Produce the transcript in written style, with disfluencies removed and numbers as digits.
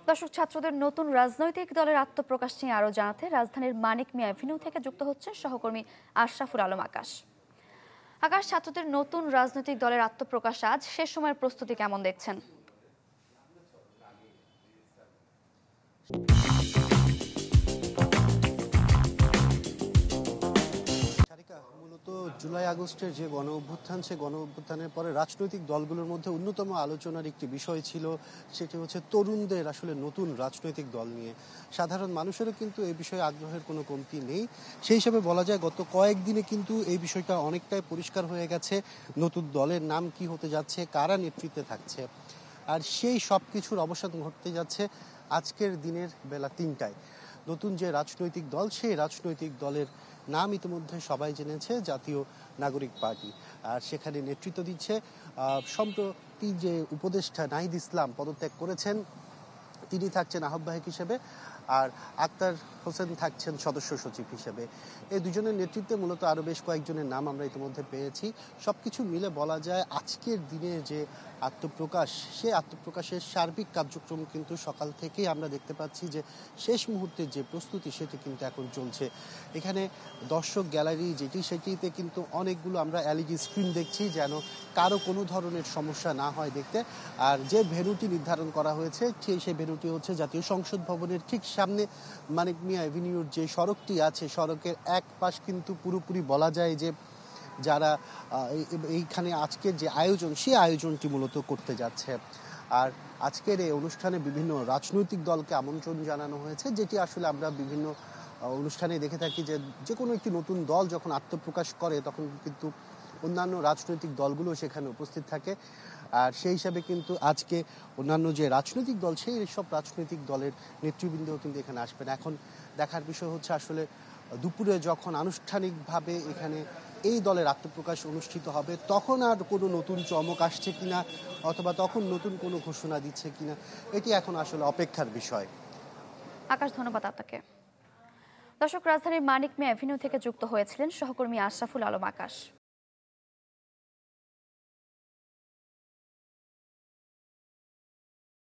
দর্শক, ছাত্রদের নতুন রাজনৈতিক দলের আত্মপ্রকাশ নিয়ে আরো জানাতে রাজধানীর মানিক মিয়া এভিনিউ থেকে যুক্ত হচ্ছেন সহকর্মী আশরাফুল আলম আকাশ। আকাশ, ছাত্রদের নতুন রাজনৈতিক দলের আত্মপ্রকাশ আজ, শেষ সময়ের প্রস্তুতি কেমন দেখছেন? মূলত জুলাই আগস্টের যে গণ অভ্যুত্থান, সে গণ অভ্যুত্থানের পরে রাজনৈতিক দলগুলোর মধ্যে অন্যতম আলোচনার একটি বিষয় ছিল, সেটি হচ্ছে তরুণদের আসলে নতুন রাজনৈতিক দল নিয়ে। সাধারণ মানুষেরও কিন্তু এই বিষয়ে আগ্রহের কোনো কমতি নেই। সেই হিসাবে বলা যায় গত কয়েকদিনে কিন্তু এই বিষয়টা অনেকটাই পরিষ্কার হয়ে গেছে। নতুন দলের নাম কি হতে যাচ্ছে, কারা নেতৃত্বে থাকছে, আর সেই সব কিছুর অবসান ঘটতে যাচ্ছে আজকের দিনের বেলা ৩টায়। নতুন যে রাজনৈতিক দল, সেই রাজনৈতিক দলের নাম ইতিমধ্যে সবাই জেনেছে, জাতীয় নাগরিক পার্টি। আর সেখানে নেতৃত্ব দিচ্ছে সম্প্রতি যে উপদেষ্টা নাহিদ ইসলাম পদত্যাগ করেছেন, তিনি থাকছেন আহ্বায়ক হিসেবে, আর আক্তার হোসেন থাকছেন সদস্য সচিব হিসেবে। এই দুজনের নেতৃত্বে মূলত আরও বেশ কয়েকজনের নাম আমরা ইতিমধ্যে পেয়েছি। সব কিছু মিলে বলা যায় আজকের দিনে যে আত্মপ্রকাশ, সেই আত্মপ্রকাশের সার্বিক কার্যক্রম কিন্তু সকাল থেকেই আমরা দেখতে পাচ্ছি যে শেষ মুহূর্তের যে প্রস্তুতি, সেটি কিন্তু এখন চলছে। এখানে দর্শক গ্যালারি যেটি, সেটিতে কিন্তু অনেকগুলো আমরা এলইডি স্ক্রিন দেখছি, যেন কারো কোনো ধরনের সমস্যা না হয় দেখতে। আর যে ভেন্যুটি নির্ধারণ করা হয়েছে, সেই ভেন্যুটি হচ্ছে জাতীয় সংসদ ভবনের ঠিক সামনে মানিক মিয়া এভিনিউর যে সড়কটি আছে, সড়কের এক পাশ কিন্তু পুরোপুরি বলা যায় যে যারা এইখানে আজকের যে আয়োজন, সেই আয়োজনটি মূলত করতে যাচ্ছে। আর আজকের এই অনুষ্ঠানে বিভিন্ন রাজনৈতিক দলকে আমন্ত্রণ জানানো হয়েছে, যেটি আসলে আমরা বিভিন্ন অনুষ্ঠানে দেখে থাকি যে কোনো একটি নতুন দল যখন আত্মপ্রকাশ করে, তখন কিন্তু অন্যান্য রাজনৈতিক দলগুলো সেখানে উপস্থিত থাকে। আর সেই হিসাবে কিন্তু আজকে অন্যান্য যে রাজনৈতিক দল, সেই সব রাজনৈতিক দলের নেতৃবৃন্দও কিন্তু এখানে আসবেন। এখন দেখার বিষয় হচ্ছে আসলে দুপুরে যখন আনুষ্ঠানিকভাবে এখানে এই দলের আত্মপ্রকাশ অনুষ্ঠিত হবে, তখন আর কোনো নতুন চমক আসছে কিনা, অথবা তখন নতুন কোনো ঘোষণা দিচ্ছে কিনা, এটি এখন আসলে অপেক্ষার বিষয়। আকাশ, ধন্যবাদ আপনাকে। দর্শক, রাজধানীর মানিক মিয়া এভিনিউ থেকে যুক্ত হয়েছিলেন সহকর্মী আশরাফুল আলম আকাশ।